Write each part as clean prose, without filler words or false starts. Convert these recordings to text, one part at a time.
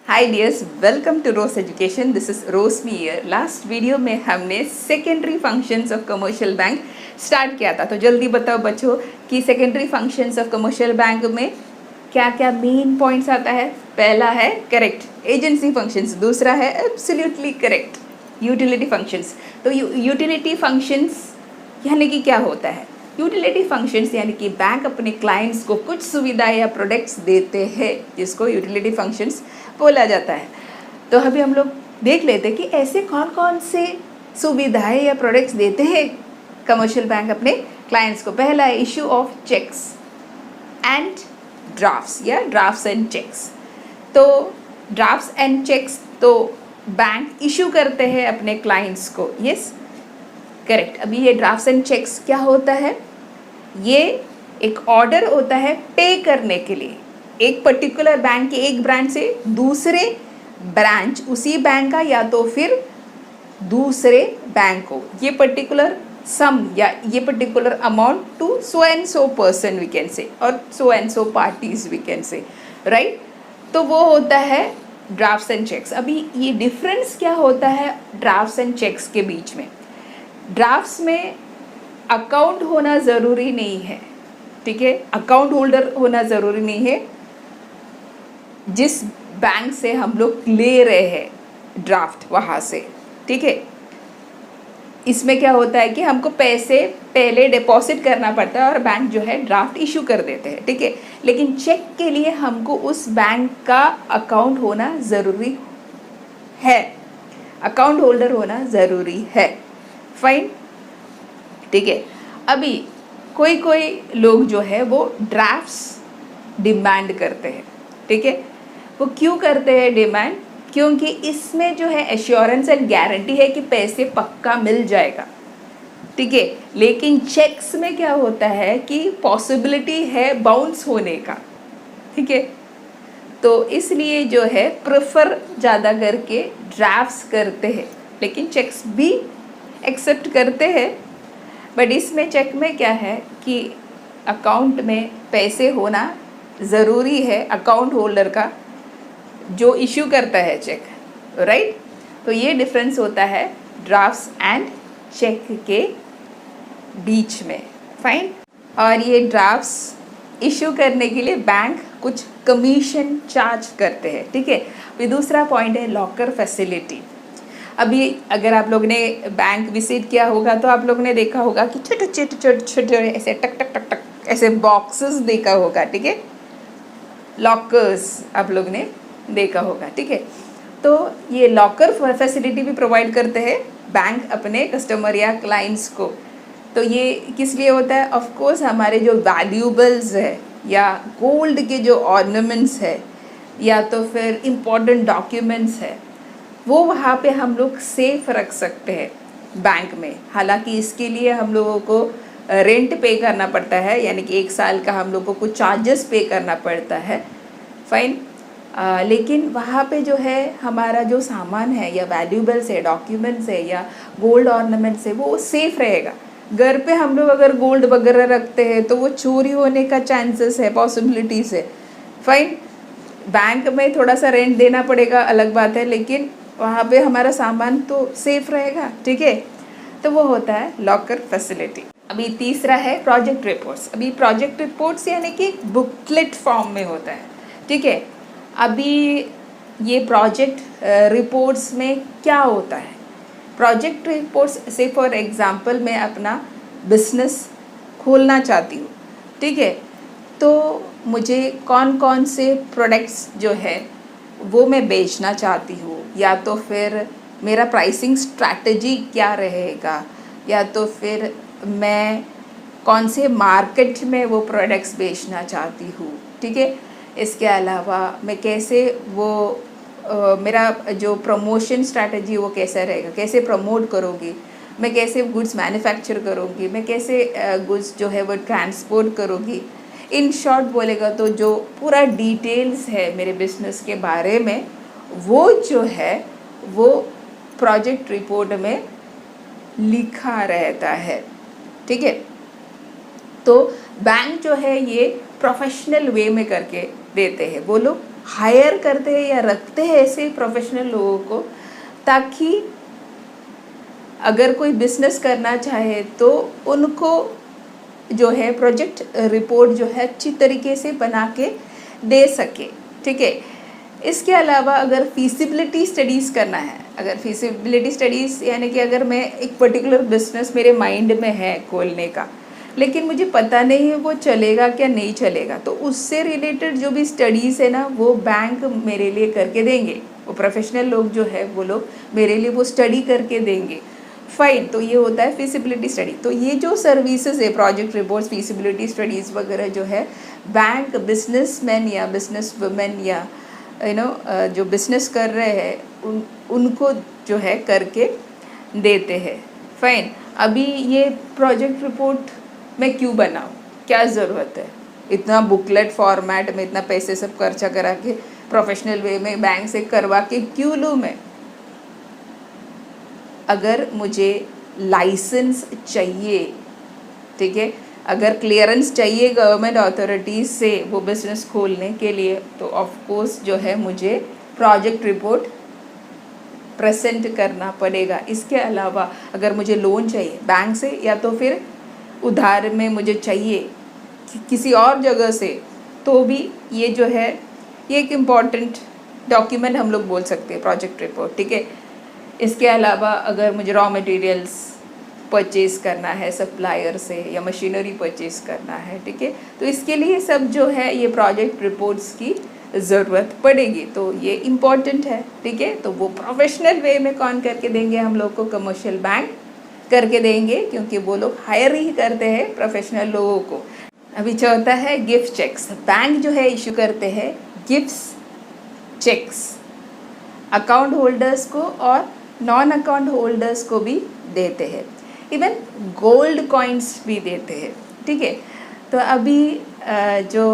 Hi dears, welcome to rose education. This is Roshni Iyer. Last video में हमने secondary functions of commercial bank start किया था। तो जल्दी बताओ बच्चों कि secondary functions of commercial bank में क्या क्या मेन पॉइंट्स आता है। पहला है करेक्ट एजेंसी फंक्शंस, दूसरा है एब्सोल्युटली करेक्ट यूटिलिटी फंक्शंस। तो यूटिलिटी फंक्शंस यानी कि क्या होता है? यूटिलिटी फंक्शंस यानी कि बैंक अपने क्लाइंट्स को कुछ सुविधाएं या प्रोडक्ट्स देते हैं, जिसको यूटिलिटी फंक्शंस बोला जाता है। तो अभी हम लोग देख लेते हैं कि ऐसे कौन कौन से सुविधाएं या प्रोडक्ट्स देते हैं कमर्शियल बैंक अपने क्लाइंट्स को। पहला है issue of cheques and drafts या ड्राफ्ट्स एंड चेक्स। तो ड्राफ्ट्स एंड चेक्स तो बैंक इशू करते हैं अपने क्लाइंट्स को। Yes, correct. अभी ये ड्राफ्ट्स एंड चेक्स क्या होता है? ये एक ऑर्डर होता है पे करने के लिए एक पर्टिकुलर बैंक के एक ब्रांच से दूसरे ब्रांच उसी बैंक का या तो फिर दूसरे बैंक को ये पर्टिकुलर सम या ये particular amount to so and so person we can say और so and so parties we can say, right. तो वो होता है ड्राफ्ट्स एंड चेक्स। अभी ये डिफरेंस क्या होता है ड्राफ्ट्स एंड चेक्स के बीच में? ड्राफ्ट्स में अकाउंट होना ज़रूरी नहीं है, ठीक है। अकाउंट होल्डर होना ज़रूरी नहीं है जिस बैंक से हम लोग ले रहे हैं ड्राफ्ट वहाँ से, ठीक है। इसमें क्या होता है कि हमको पैसे पहले डिपॉजिट करना पड़ता है और बैंक जो है ड्राफ्ट इशू कर देते हैं, ठीक है। लेकिन चेक के लिए हमको उस बैंक का अकाउंट होना ज़रूरी है, अकाउंट होल्डर होना ज़रूरी है। फाइन, ठीक है। अभी कोई कोई लोग जो है वो ड्राफ्ट्स डिमांड करते हैं, ठीक है। वो क्यों करते हैं डिमांड? क्योंकि इसमें जो है एश्योरेंस एंड गारंटी है कि पैसे पक्का मिल जाएगा, ठीक है। लेकिन चेक्स में क्या होता है कि पॉसिबिलिटी है बाउंस होने का, ठीक है। तो इसलिए जो है प्रेफर ज़्यादा करके ड्राफ्ट्स करते हैं, लेकिन चेक्स भी एक्सेप्ट करते हैं। बट इसमें चेक में क्या है कि अकाउंट में पैसे होना ज़रूरी है, अकाउंट होल्डर का जो इशू करता है चेक, राइट। तो ये डिफरेंस होता है ड्राफ्ट्स एंड चेक के बीच में। फाइन। और ये ड्राफ्ट्स इशू करने के लिए बैंक कुछ कमीशन चार्ज करते हैं, ठीक है। फिर दूसरा पॉइंट है लॉकर फैसिलिटी। अभी अगर आप लोग ने बैंक विजिट किया होगा तो आप लोग ने देखा होगा कि छोटे छोटे छोटे छोटे ऐसे टक टक टक टक ऐसे बॉक्सेस देखा होगा, ठीक है। लॉकर्स आप लोग ने देखा होगा, ठीक है। तो ये लॉकर फैसिलिटी भी प्रोवाइड करते हैं बैंक अपने कस्टमर या क्लाइंट्स को। तो ये किस लिए होता है? ऑफ कोर्स हमारे जो वैल्यूबल्स है या गोल्ड के जो ऑर्नामेंट्स है या तो फिर इम्पोर्टेंट डॉक्यूमेंट्स है वो वहाँ पे हम लोग सेफ रख सकते हैं बैंक में। हालांकि इसके लिए हम लोगों को रेंट पे करना पड़ता है, यानी कि 1 साल का हम लोगों को कुछ चार्जेस पे करना पड़ता है, फाइन। लेकिन वहाँ पे जो है हमारा जो सामान है या वैल्यूबल्स है, डॉक्यूमेंट्स है या गोल्ड ऑर्नामेंट्स है वो सेफ रहेगा। घर पे हम लोग अगर गोल्ड वगैरह रखते हैं तो वो चोरी होने का चांसेस है, पॉसिबिलिटीज़ है, फाइन। बैंक में थोड़ा सा रेंट देना पड़ेगा, अलग बात है, लेकिन वहाँ पे हमारा सामान तो सेफ रहेगा, ठीक है। तो वो होता है लॉकर फैसिलिटी। अभी तीसरा है प्रोजेक्ट रिपोर्ट्स। अभी प्रोजेक्ट रिपोर्ट्स यानी कि बुकलेट फॉर्म में होता है, ठीक है। अभी ये प्रोजेक्ट रिपोर्ट्स में क्या होता है? प्रोजेक्ट रिपोर्ट्स से फॉर एग्जांपल मैं अपना बिजनेस खोलना चाहती हूँ, ठीक है। तो मुझे कौन कौन से प्रोडक्ट्स जो है वो मैं बेचना चाहती हूँ, या तो फिर मेरा प्राइसिंग स्ट्रैटेजी क्या रहेगा, या तो फिर मैं कौन से मार्केट में वो प्रोडक्ट्स बेचना चाहती हूँ, ठीक है। इसके अलावा मैं कैसे वो मेरा जो प्रमोशन स्ट्रैटेजी वो कैसा रहेगा, कैसे प्रमोट करूँगी, मैं कैसे गुड्स मैन्युफैक्चर करूँगी, मैं कैसे गुड्स जो है वो ट्रांसपोर्ट करूँगी। इन शॉर्ट बोलेगा तो जो पूरा डिटेल्स है मेरे बिजनेस के बारे में वो जो है वो प्रोजेक्ट रिपोर्ट में लिखा रहता है, ठीक है। तो बैंक जो है ये प्रोफेशनल वे में करके देते हैं। बोलो हायर करते हैं या रखते हैं ऐसे प्रोफेशनल लोगों को, ताकि अगर कोई बिजनेस करना चाहे तो उनको जो है प्रोजेक्ट रिपोर्ट जो है अच्छी तरीके से बना के दे सके। ठीक है, इसके अलावा अगर फीसिबिलिटी स्टडीज़ करना है, अगर फीसिबिलिटी स्टडीज़ यानी कि अगर मैं एक पर्टिकुलर बिजनेस मेरे माइंड में है खोलने का, लेकिन मुझे पता नहीं है वो चलेगा क्या नहीं चलेगा, तो उससे रिलेटेड जो भी स्टडीज़ है ना वो बैंक मेरे लिए करके देंगे, वो प्रोफेशनल लोग जो है वो लोग मेरे लिए वो स्टडी करके देंगे। फाइन, तो ये होता है फीसिबिलिटी स्टडी। तो ये जो सर्विसेज है, प्रोजेक्ट रिपोर्ट्स, फीसिबिलिटी स्टडीज़ वगैरह जो है, बैंक बिजनेसमैन या बिजनेस वुमेन या जो बिजनेस कर रहे हैं उनको जो है करके देते हैं। फाइन, अभी ये प्रोजेक्ट रिपोर्ट मैं क्यों बनाऊँ, क्या ज़रूरत है इतना बुकलेट फॉर्मेट में इतना पैसे सब खर्चा करा के प्रोफेशनल वे में बैंक से करवा के क्यों लूँ मैं? अगर मुझे लाइसेंस चाहिए, ठीक है, अगर क्लियरेंस चाहिए गवर्नमेंट अथॉरिटीज़ से वो बिज़नेस खोलने के लिए, तो ऑफ कोर्स जो है मुझे प्रोजेक्ट रिपोर्ट प्रेजेंट करना पड़ेगा। इसके अलावा अगर मुझे लोन चाहिए बैंक से या तो फिर उधार में मुझे चाहिए किसी और जगह से, तो भी ये जो है ये एक इम्पॉर्टेंट डॉक्यूमेंट हम लोग बोल सकते हैं, प्रोजेक्ट रिपोर्ट। ठीक है, इसके अलावा अगर मुझे रॉ मटेरियल्स परचेज़ करना है सप्लायर से या मशीनरी परचेज़ करना है, ठीक है, तो इसके लिए सब जो है ये प्रोजेक्ट रिपोर्ट्स की ज़रूरत पड़ेगी, तो ये इम्पॉर्टेंट है। ठीक है, तो वो प्रोफेशनल वे में कौन करके देंगे हम लोग को? कमर्शियल बैंक करके देंगे, क्योंकि वो लोग हायर ही करते हैं प्रोफेशनल लोगों को। अभी चौथा है गिफ्ट चेक्स। बैंक जो है इशू करते हैं गिफ्ट चेक्स अकाउंट होल्डर्स को और नॉन अकाउंट होल्डर्स को भी देते हैं, इवन गोल्ड कॉइन्स भी देते हैं। ठीक है, तो अभी जो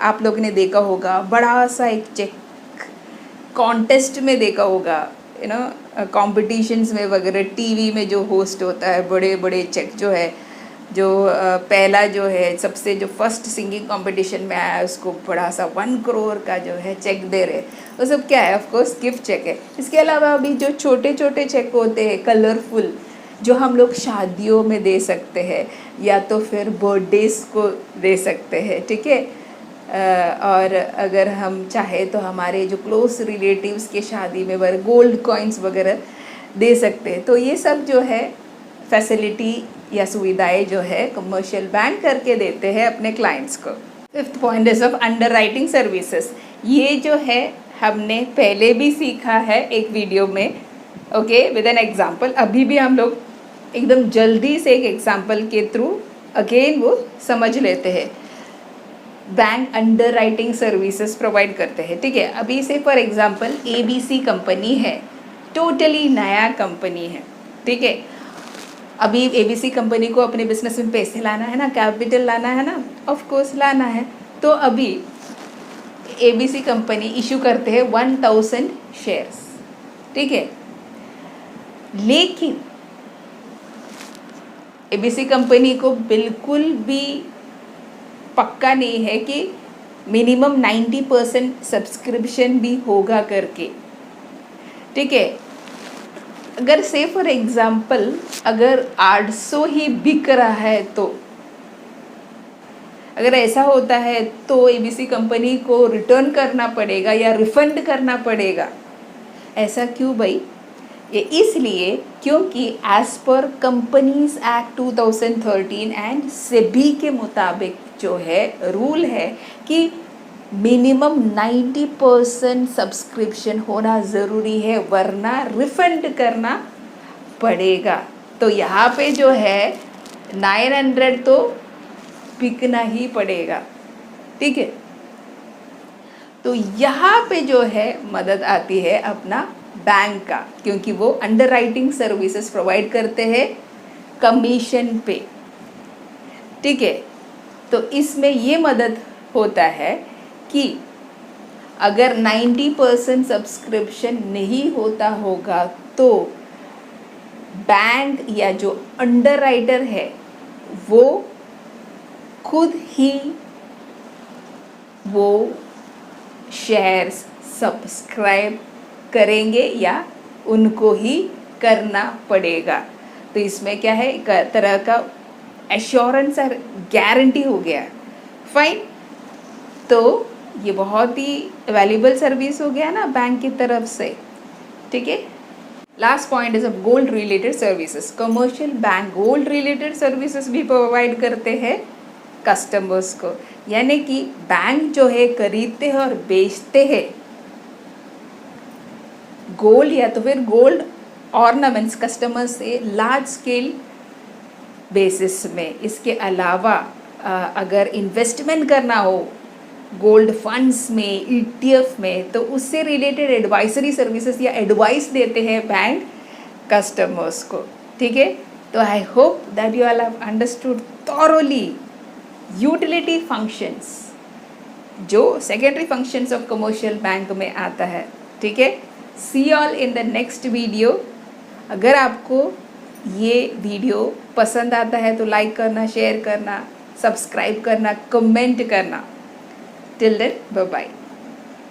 आप लोग ने देखा होगा बड़ा सा एक चेक कॉन्टेस्ट में देखा होगा, कॉम्पिटिशन्स में वगैरह, टीवी में जो होस्ट होता है, बड़े बड़े चेक जो है, जो पहला जो है सबसे जो फर्स्ट सिंगिंग कंपटीशन में आया उसको बड़ा सा 1 करोड़ का जो है चेक दे रहे, वो सब क्या है? ऑफ कोर्स गिफ्ट चेक है। इसके अलावा अभी जो छोटे छोटे चेक होते हैं कलरफुल, जो हम लोग शादियों में दे सकते हैं या तो फिर बर्थडेज को दे सकते हैं। ठीक है, और अगर हम चाहे तो हमारे जो क्लोज रिलेटिव्स के शादी में वगैरह गोल्ड कॉइन्स वगैरह दे सकते हैं। तो ये सब जो है फैसिलिटी या सुविधाएं जो है कमर्शियल बैंक करके देते हैं अपने क्लाइंट्स को। Fifth point is of under writing services. ये जो है हमने पहले भी सीखा है एक वीडियो में, ओके, विद एन एग्जाम्पल। अभी भी हम लोग एकदम जल्दी से एक एग्जाम्पल के थ्रू अगेन वो समझ लेते हैं। Bank under writing services provide करते हैं। ठीक है, अभी से फॉर एग्जाम्पल ABC कंपनी है, टोटली नया कंपनी है। ठीक है, अभी ABC कंपनी को अपने बिजनेस में पैसे लाना है ना, कैपिटल लाना है ना, ऑफ कोर्स लाना है। तो अभी ABC कंपनी इशू करते हैं 1000 शेयर्स। ठीक है, लेकिन ABC कंपनी को बिल्कुल भी पक्का नहीं है कि मिनिमम 90% सब्सक्रिप्शन भी होगा करके। ठीक है, अगर से फॉर एग्जाम्पल अगर 800 ही बिक रहा है, तो अगर ऐसा होता है तो ABC कंपनी को रिटर्न करना पड़ेगा या रिफंड करना पड़ेगा। ऐसा क्यों भाई? ये इसलिए क्योंकि as per companies act 2013 and SEBI के मुताबिक जो है रूल है कि मिनिमम 90% सब्सक्रिप्शन होना ज़रूरी है, वरना रिफंड करना पड़ेगा। तो यहाँ पे जो है 900 तो बिकना ही पड़ेगा। ठीक है, तो यहाँ पे जो है मदद आती है अपना बैंक का, क्योंकि वो अंडर राइटिंग सर्विसेज प्रोवाइड करते हैं कमीशन पे। ठीक है, तो इसमें ये मदद होता है कि अगर 90% सब्सक्रिप्शन नहीं होता होगा तो बैंक या जो अंडर राइटर है वो खुद ही वो शेयर्स सब्सक्राइब करेंगे या उनको ही करना पड़ेगा। तो इसमें क्या है, एक तरह का एश्योरेंस और गारंटी हो गया। फाइन, तो ये बहुत ही वैल्यूबल सर्विस हो गया ना बैंक की तरफ से, ठीक है। Last point is of gold related services. Commercial bank gold related services भी प्रोवाइड करते हैं कस्टमर्स को, यानी कि बैंक जो है खरीदते हैं और बेचते हैं गोल्ड या तो फिर गोल्ड ऑर्नामेंट्स कस्टमर्स से लार्ज स्केल बेसिस में। इसके अलावा अगर इन्वेस्टमेंट करना हो गोल्ड फंड्स में, ETF में, तो उससे रिलेटेड एडवाइजरी सर्विसेज या एडवाइस देते हैं बैंक कस्टमर्स को, ठीक है। तो I hope that you all have understood thoroughly utility functions जो secondary functions of commercial bank में आता है, ठीक है। See all in the next video. अगर आपको ये वीडियो पसंद आता है तो लाइक करना, शेयर करना, सब्सक्राइब करना, कमेंट करना। Till then, bye bye.